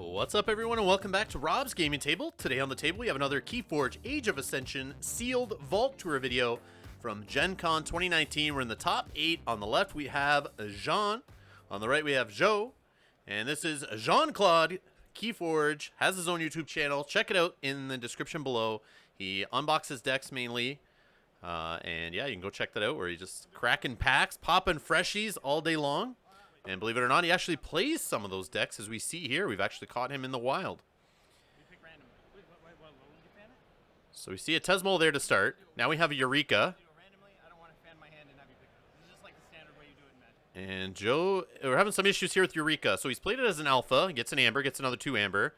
What's up, everyone, and welcome back to Rob's Gaming Table. Today on the table we have another KeyForge Age of Ascension sealed vault tour video from Gen Con 2019. We're in the top 8. On the left we have Jean, on the right we have Joe, and this is Jean-Claude. KeyForge has his own YouTube channel. Check it out in the description below. He unboxes decks mainly, and yeah, you can go check that out where he's just cracking packs, popping freshies all day long. And believe it or not, he actually plays some of those decks, as we see here. We've actually caught him in the wild. So we see a Tesmo there to start. Now we have a Eureka. And Joe, we're having some issues here with Eureka. So he's played it as an alpha, gets an amber, gets another 2 amber.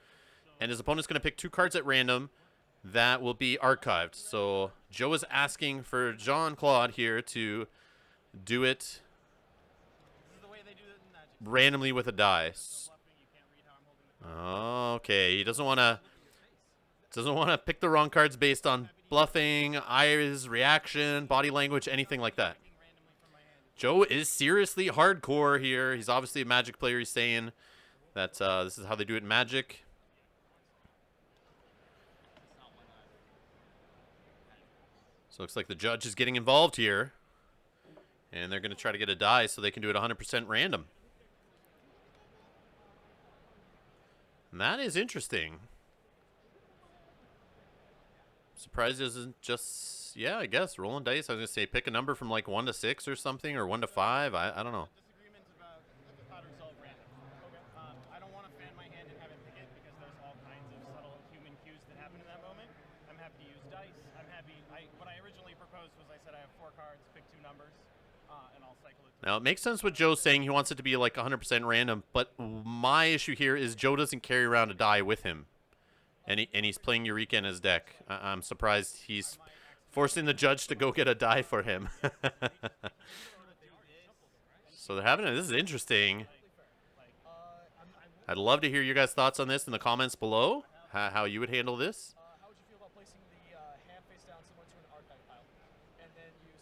And his opponent's going to pick 2 cards at random that will be archived. So Joe is asking for Jean-Claude here to do it randomly with a die. Okay, he doesn't want to pick the wrong cards based on bluffing, eyes, reaction, body language, anything like that. Joe is seriously hardcore here. He's obviously a Magic player. He's saying that this is how they do it in Magic. So it looks like the judge is getting involved here, and they're going to try to get a die so they can do it 100% random. And that is interesting. Surprised it isn't just, yeah, I guess, rolling dice. I was going to say pick a number from like 1 to 6 or something, or 1 to 5. I don't know. Disagreements about how to resolve random. Okay. I don't want to fan my hand and have it pick it because there's all kinds of subtle human cues that happen in that moment. I'm happy to use dice. I'm happy. What I originally proposed was I said I have 4 cards, pick 2 numbers. And I'll cycle it. Now, it makes sense what Joe's saying. He wants it to be like 100% random, but my issue here is Joe doesn't carry around a die with him, and he's playing Eureka in his deck. I'm surprised he's forcing the judge to go get a die for him. So they're having it. This is interesting. I'd love to hear your guys' thoughts on this in the comments below, how you would handle this. How would you feel about placing the hand face down similar to an archive pile, and then use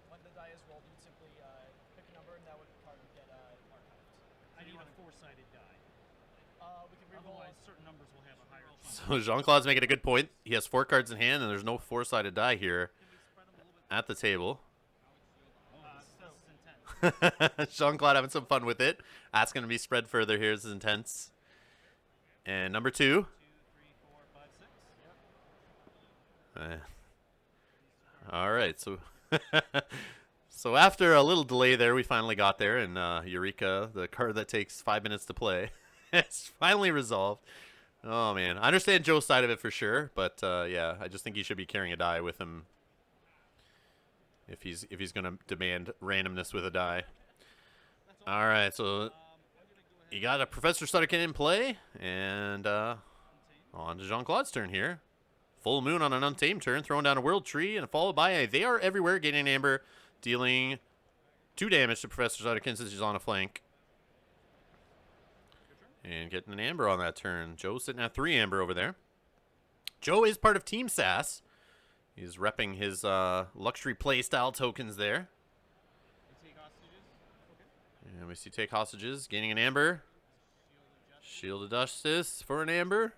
when the die is rolled, you'd simply pick a number, and that would card would get archived. I need a 4-sided die. We can reroll. Otherwise, certain numbers will have a higher chance. So Jean-Claude's making a good point. He has 4 cards in hand, and there's no 4-sided die here at the table. Jean-Claude having some fun with it. Asking to be spread further here. This is intense. And number 2. 2, 3, 4, 5, 6. All right, so so after a little delay there, we finally got there, and Eureka, the card that takes 5 minutes to play, it's finally resolved. Oh man, I understand Joe's side of it for sure, but yeah, I just think he should be carrying a die with him if he's gonna demand randomness with a die. All right, so you got a Professor Sutterkin in play, and on to Jean-Claude's turn here. Full Moon on an Untamed turn, throwing down a World Tree, and followed by a They Are Everywhere, getting an amber, dealing 2 damage to Professor Sutterkin since he's on a flank. And getting an amber on that turn. Joe's sitting at 3 amber over there. Joe is part of Team SAS. He's repping his luxury playstyle tokens there. And we see Take Hostages, gaining an amber. Shield of Justice for an amber.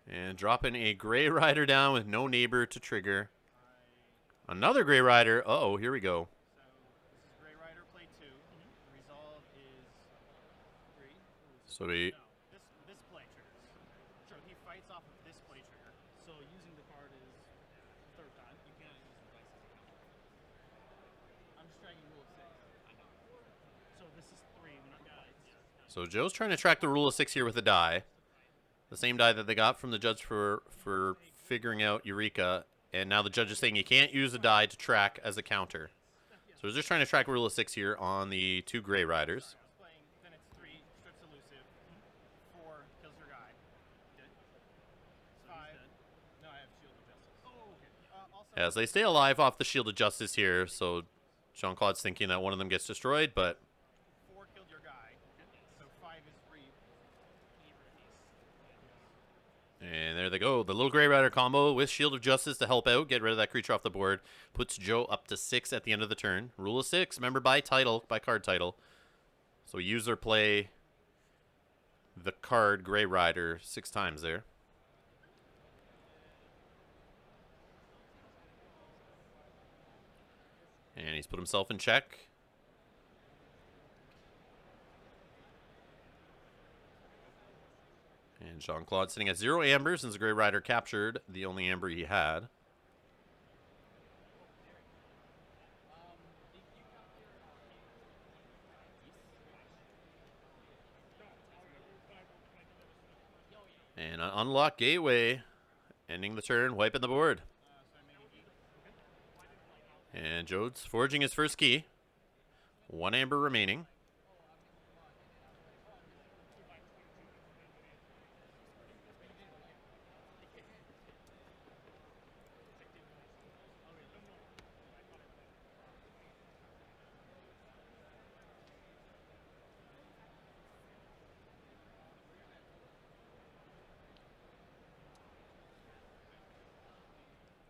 And dropping a Gray Rider down with no neighbor to trigger. Another Gray Rider. Uh-oh, here we go. So this is Gray Rider play 2. The resolve is 3. So we... No, this play triggers. Sure, he fights off of this play trigger. So using the card is the 3rd time. You can't use the dice. I'm just dragging rule of 6. I know. So this is 3. We're not guys. So Joe's trying to track the rule of 6 here with a die. The same die that they got from the judge for figuring out Eureka. And now the judge is saying you can't use a die to track as a counter. So we're just trying to track rule of 6 here on the 2 Gray Riders. Then it's 3, strips elusive. 4, kills your guy. Dead. 5. No, I have Shield of Justice. Oh, okay. Also, As they stay alive off the Shield of Justice here. So Jean-Claude's thinking that one of them gets destroyed, but... 4 killed your guy. So 5 is reap. And there they go. The little Gray Rider combo with Shield of Justice to help out. Get rid of that creature off the board. Puts Joe up to 6 at the end of the turn. Rule of 6. Remember, by title, by card title. So user play the card Gray Rider 6 times there. And he's put himself in check. And Jean-Claude sitting at 0 amber since the Gray Rider captured the only amber he had. And an unlock gateway, ending the turn, wiping the board. And Jode's forging his first key. 1 amber remaining.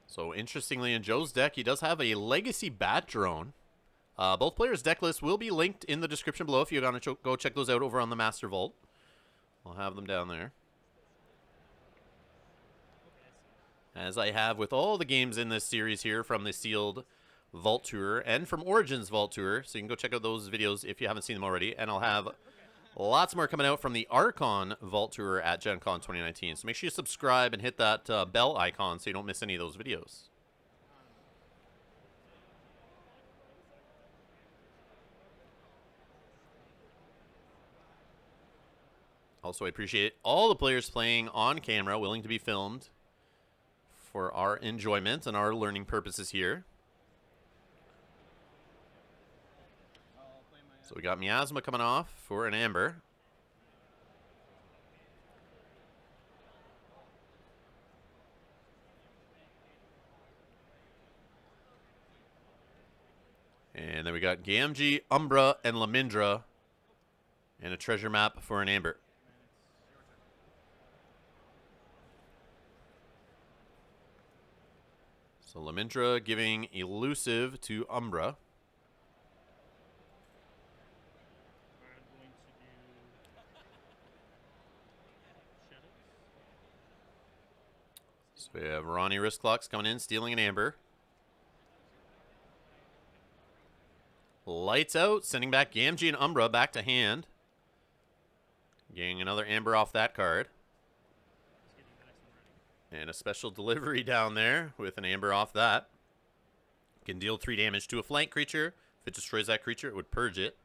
So interestingly, in Joe's deck, he does have a Legacy Bat Drone. Both players' deck lists will be linked in the description below if you want to go check those out over on the Master Vault. I'll have them down there. As I have with all the games in this series here from the Sealed Vault Tour and from Origins Vault Tour. So you can go check out those videos if you haven't seen them already. And I'll have lots more coming out from the Archon Vault Tour at Gen Con 2019. So make sure you subscribe and hit that bell icon so you don't miss any of those videos. Also, I appreciate all the players playing on camera, willing to be filmed for our enjoyment and our learning purposes here. So we got Miasma coming off for an amber. And then we got Gamgee, Umbra, and Lamindra. And a treasure map for an amber. So Lamindra giving Elusive to Umbra. So we have Ronnie Wristclocks coming in, stealing an amber. Lights out, sending back Gamgee and Umbra back to hand. Getting another amber off that card. And a special delivery down there with an amber off that. Can deal 3 damage to a flank creature. If it destroys that creature, it would purge it.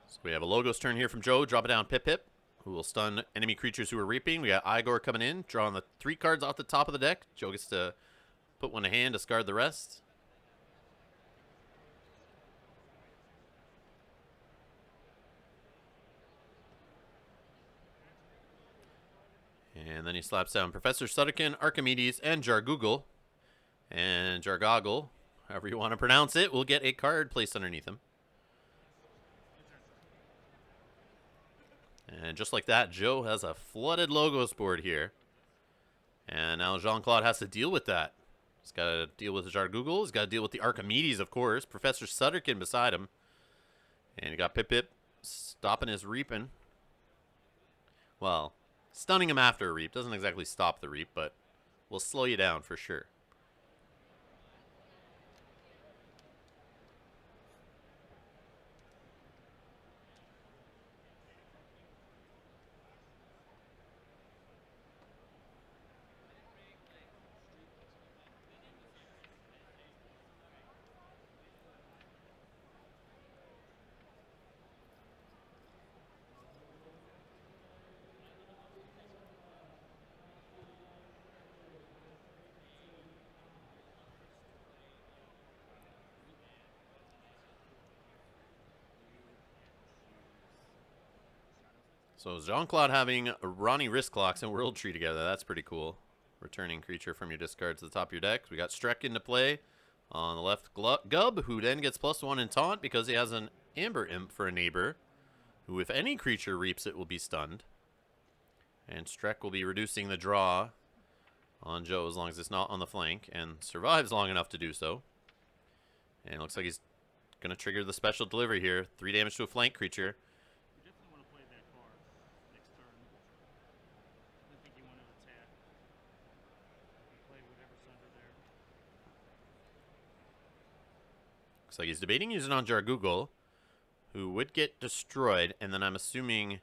So we have a Logos turn here from Joe. Drop it down Pip Pip, who will stun enemy creatures who are reaping. We got Igor coming in, drawing the 3 cards off the top of the deck. Joe gets to put one in hand, discard the rest. And then he slaps down Professor Sutterkin, Archimedes, and Jargoogle. And Jargoggle, however you want to pronounce it, will get a card placed underneath him. And just like that, Joe has a flooded Logos board here. And now Jean-Claude has to deal with that. He's got to deal with the Jargoogle. He's got to deal with the Archimedes, of course. Professor Sutterkin beside him. And you got Pip Pip stopping his reaping. Well, stunning him after a reap. Doesn't exactly stop the reap, but will slow you down for sure. So Jean-Claude having Ronnie Wristclocks and World Tree together. That's pretty cool. Returning creature from your discard to the top of your deck. We got Strek into play on the left Gub, who then gets +1 in taunt because he has an Amber Imp for a neighbor, who if any creature reaps it will be stunned. And Strek will be reducing the draw on Joe as long as it's not on the flank, and survives long enough to do so. And it looks like he's going to trigger the special delivery here. 3 damage to a flank creature. You definitely want to play that card next turn. I think you want to attack. You play whatever's under there. Looks like he's debating using on Jargoogle, who would get destroyed, and then I'm assuming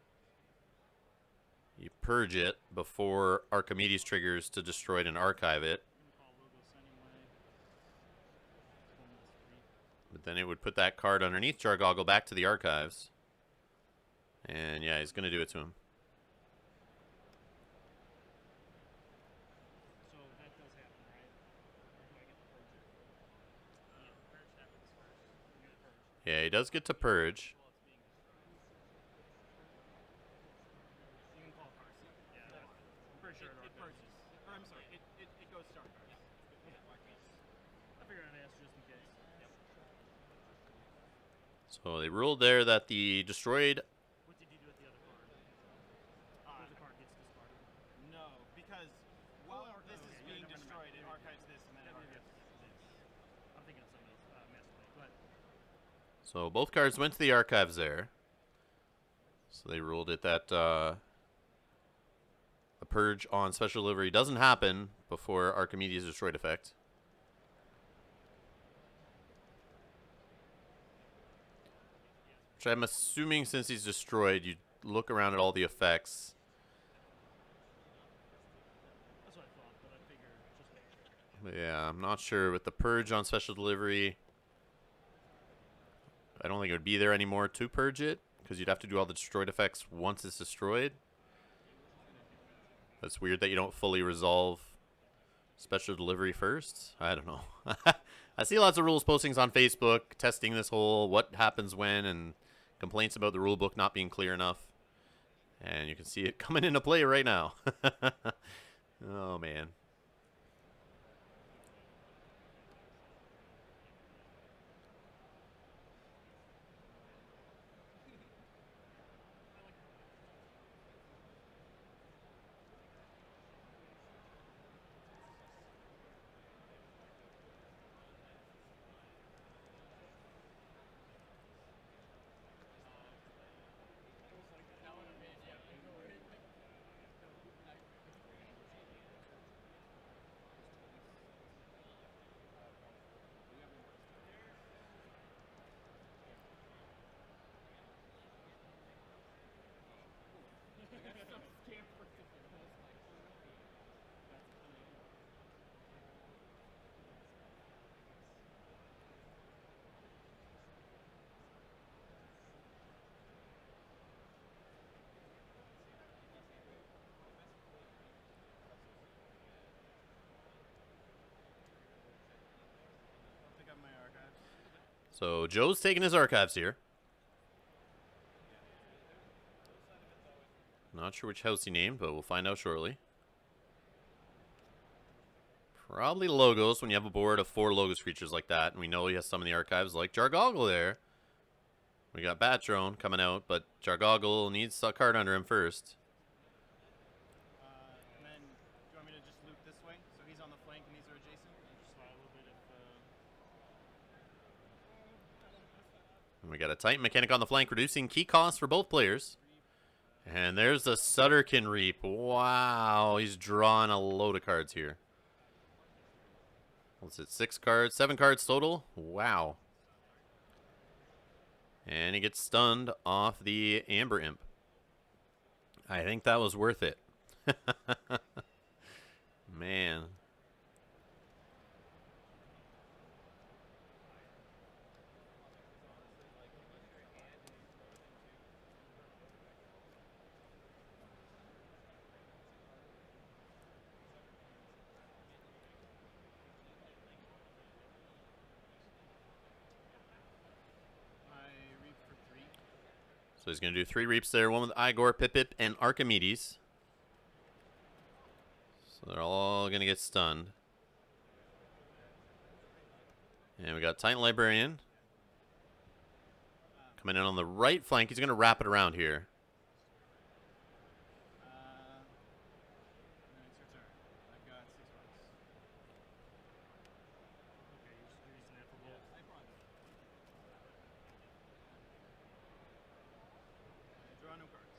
you purge it before Archimedes triggers to destroy it and archive it. But then it would put that card underneath Jargoggle back to the archives. And yeah, he's going to do it to him. So that does happen, right? Or do I get to purge it? Yeah, purge happens first. You get purge. Yeah, he does get to purge. While it's being destroyed. You can call cards. Yeah, I'm pretty sure it purges. Or I'm sorry, it goes to archives. Yeah. I figured I'd ask just in case. Yep. So they ruled there that the destroyed... What did you do with the other card? The card gets discarded. No, because while this is okay, being never destroyed, mind. it archives this and then it archives this. I'm thinking of something else. Master Blade. Go ahead. So both cards went to the archives there. So they ruled it that the purge on special delivery doesn't happen before Archimedes destroyed effect. Which I'm assuming since he's destroyed, you look around at all the effects. That's what I thought, but I figured just make sure. Yeah, I'm not sure with the purge on special delivery. I don't think it would be there anymore to purge it, because you'd have to do all the destroyed effects once it's destroyed. That's weird that you don't fully resolve special delivery first. I don't know. I see lots of rules postings on Facebook testing this whole what happens when and complaints about the rule book not being clear enough. And you can see it coming into play right now. Oh, man. I'll pick up my archives. So Joe's taking his archives here. Not sure which house he named, but we'll find out shortly. Probably Logos when you have a board of 4 Logos creatures like that. And we know he has some in the archives like Jargoggle there. We got Batrone coming out, but Jargoggle needs a card under him first. And then, do you want me to just loop this way? So he's on the flank and these are adjacent? Just slide a little bit if. And we got a Titan Mechanic on the flank, reducing key costs for both players. And there's the Sutterkin Reap. Wow, he's drawing a load of cards here. What's it, 6 cards, 7 cards total? Wow. And he gets stunned off the Amber Imp. I think that was worth it. Man. So he's going to do 3 Reaps there. One with Igor, Pip, and Archimedes. So they're all going to get stunned. And we got Titan Librarian. Coming in on the right flank. He's going to wrap it around here. No, it's your turn. I've got 6 cards. Okay, you're using that for roll. I brought it. Draw no cards.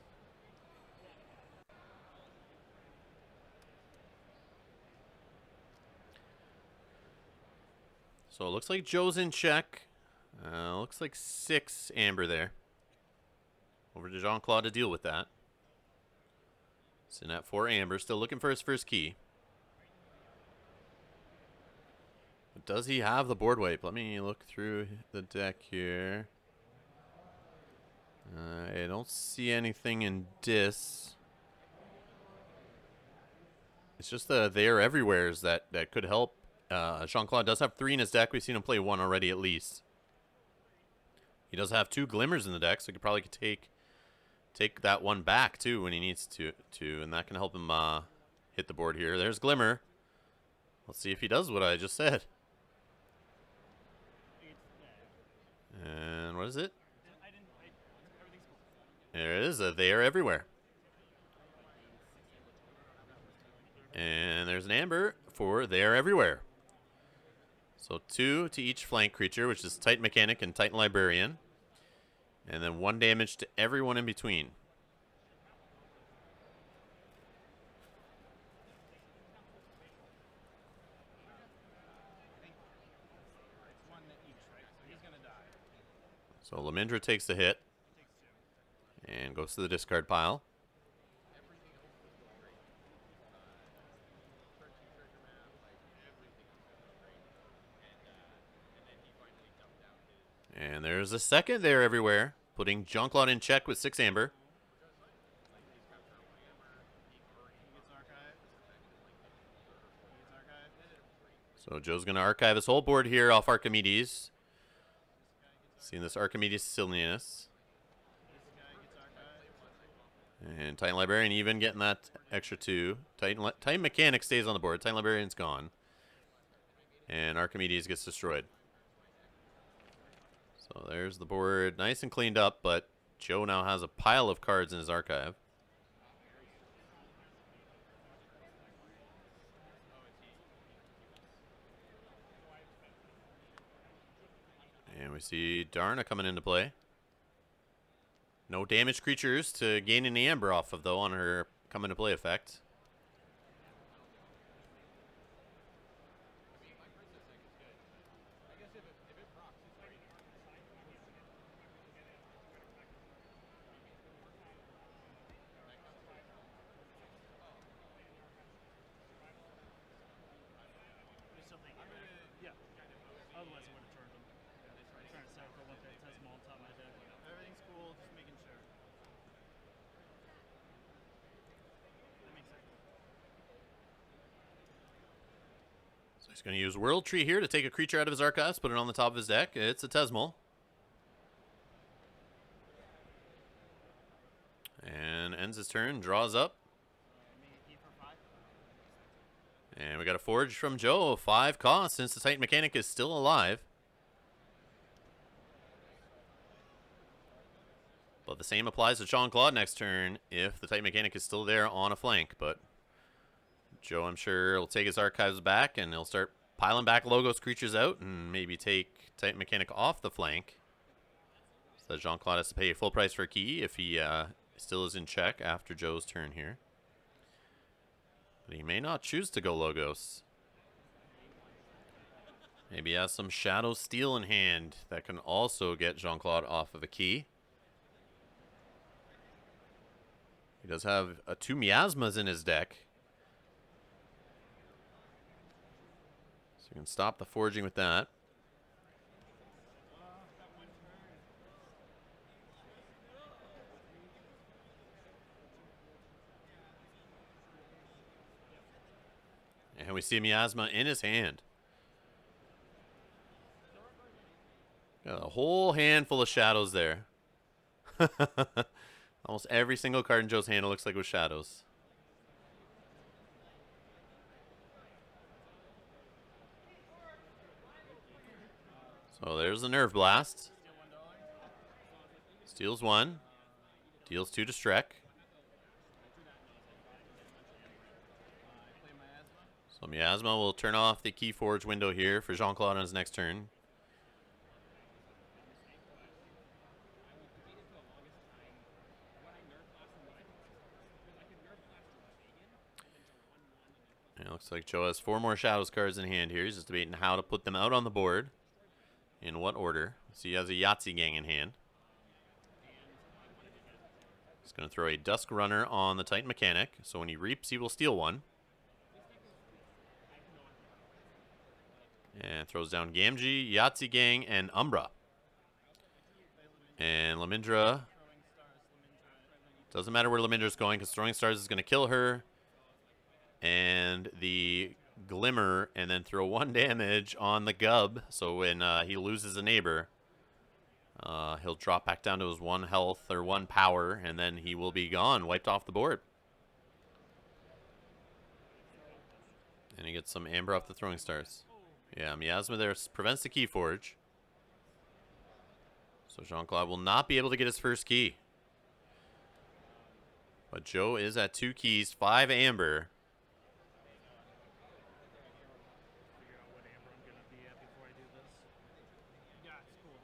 So it looks like Joe's in check. Looks like 6 amber there. Over to Jean-Claude to deal with that. Sitting at 4 amber. Still looking for his first key. But does he have the board wipe? Let me look through the deck here. I don't see anything in Dis. It's just the They're Everywheres that could help. Jean-Claude does have 3 in his deck. We've seen him play 1 already at least. He does have 2 Glimmers in the deck, so he could probably take that one back too when he needs to, and that can help him hit the board here. There's Glimmer. Let's see if he does what I just said. And what is it? Everything's cool. There it is. They are everywhere. And there's an amber for they are everywhere. So 2 to each flank creature, which is Titan Mechanic and Titan Librarian. And then 1 damage to everyone in between. It's 1 each, right? So he's gonna die. So Lamindra takes the hit Takes 2. and goes to the discard pile. And there's a second there everywhere, putting Jean-Claude in check with 6 amber. He gets archived. He gets archived. So Joe's going to archive his whole board here off Archimedes. Seeing this Archimedes silliness. This guy gets archived. And Titan Librarian even getting that extra 2. Titan Mechanic stays on the board. Titan Librarian's gone. And Archimedes gets destroyed. So there's the board, nice and cleaned up, but Joe now has a pile of cards in his archive. And we see Darna coming into play. No damaged creatures to gain an amber off of, though, on her come into play effect. There's something. Yeah. Otherwise, I would have turned them. I'm trying to decide for what that says on top of my head. Everything's cool, just making sure. That makes sense. So he's going to use World Tree here to take a creature out of his archives, put it on the top of his deck. It's a Tesmal. And ends his turn, draws up. Key for 5. And we got a Forge from Joe, 5 cost since the Titan Mechanic is still alive. But the same applies to Jean-Claude next turn if the Titan Mechanic is still there on a flank. But Joe, I'm sure, will take his archives back and he'll start piling back Logos creatures out and maybe take Titan Mechanic off the flank. So Jean-Claude has to pay full price for a key if he still is in check after Joe's turn here. But he may not choose to go Logos. Maybe he has some Shadow Steel in hand that can also get Jean-Claude off of a key. He does have 2 Miasmas in his deck. So you can stop the forging with that. And we see Miasma in his hand. Got a whole handful of shadows there. Almost every single card in Joe's hand looks like it was shadows. So there's the Nerve Blast. Steals 1. Deals 2 to Strek. So Miasma will turn off the KeyForge window here for Jean-Claude on his next turn. And it looks like Joe has 4 more Shadows cards in hand here. He's just debating how to put them out on the board. In what order. So he has a Yahtzee gang in hand. He's going to throw a Dusk Runner on the Titan Mechanic. So when he reaps, he will steal 1. And throws down Gamgee, Yahtzee gang, and Umbra. And Lamindra. Doesn't matter where Lamindra's going because Throwing Stars is going to kill her. And the Glimmer, and then throw 1 damage on the Gub. So when he loses a neighbor, he'll drop back down to his 1 health or 1 power, and then he will be gone, wiped off the board. And he gets some Amber off the Throwing Stars. Yeah, Miasma there prevents the KeyForge. So Jean-Claude will not be able to get his first key. But Joe is at 2 keys, 5 Amber. Figure out what amber I'm gonna be at before I do this. Yeah, it's cool.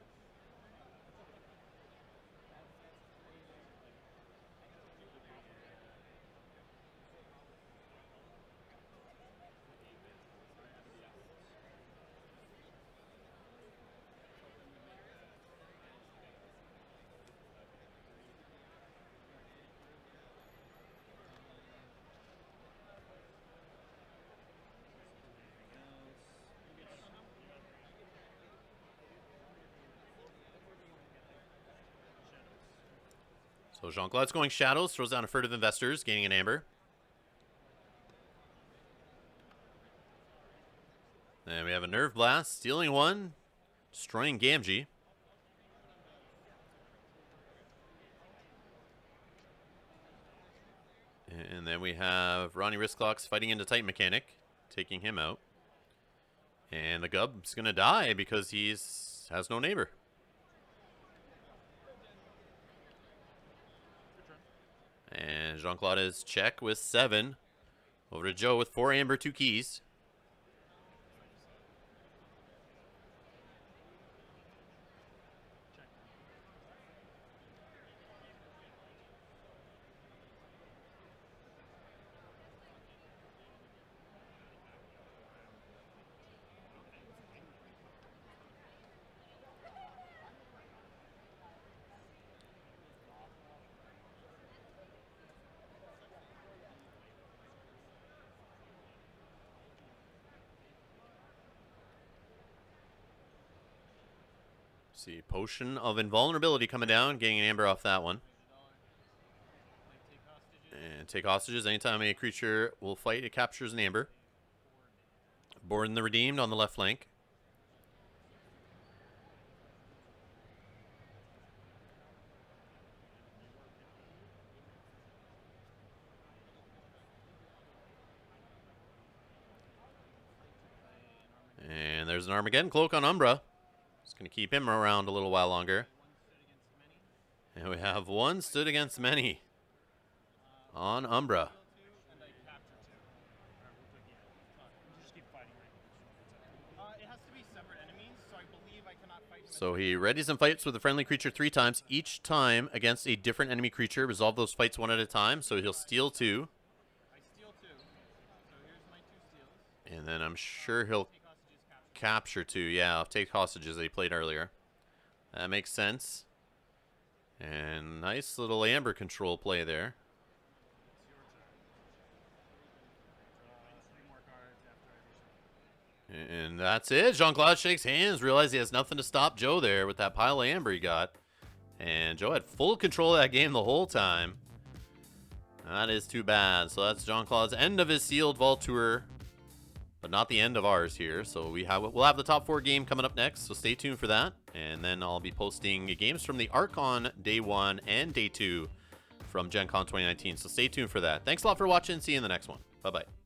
So Jean-Claude's going Shadows, throws down a Furtive Investors, gaining an Amber. Then we have a Nerve Blast, stealing 1, destroying Gamgee. And then we have Ronnie Wristclocks fighting into Titan Mechanic, taking him out. And the Gub's going to die because has no neighbor. And Jean-Claude is check with 7. Over to Joe with 4 Amber, 2 keys. See, Potion of Invulnerability coming down, getting an Amber off that one. And take hostages. Anytime a creature will fight, it captures an Amber. Borden the Redeemed on the left flank. And there's an Armageddon Cloak on Umbra. Just going to keep him around a little while longer. And we have 1 stood against many on Umbra. Just keep fighting It has to be separate enemies, so I believe I cannot fight him. So he readies and fights with a friendly creature 3 times, each time against a different enemy creature. Resolve those fights 1 at a time, so he'll steal 2. I steal 2. So here's my 2 steals. And then I'm sure he'll Take hostages, capture. capture 2. Yeah, I'll take hostages that he played earlier. That makes sense. And nice little Amber control play there. And that's it. Jean-Claude shakes hands, realizes he has nothing to stop Joe there with that pile of Amber he got. And Joe had full control of that game the whole time. That is too bad. So that's Jean-Claude's end of his sealed Vault Tour but not the end of ours here. So we'll have the top 4 game coming up next, so stay tuned for that. And then I'll be posting games from the ARC on day 1 and day 2 from Gen Con 2019. So stay tuned for that. Thanks a lot for watching. See you in the next one. Bye-bye.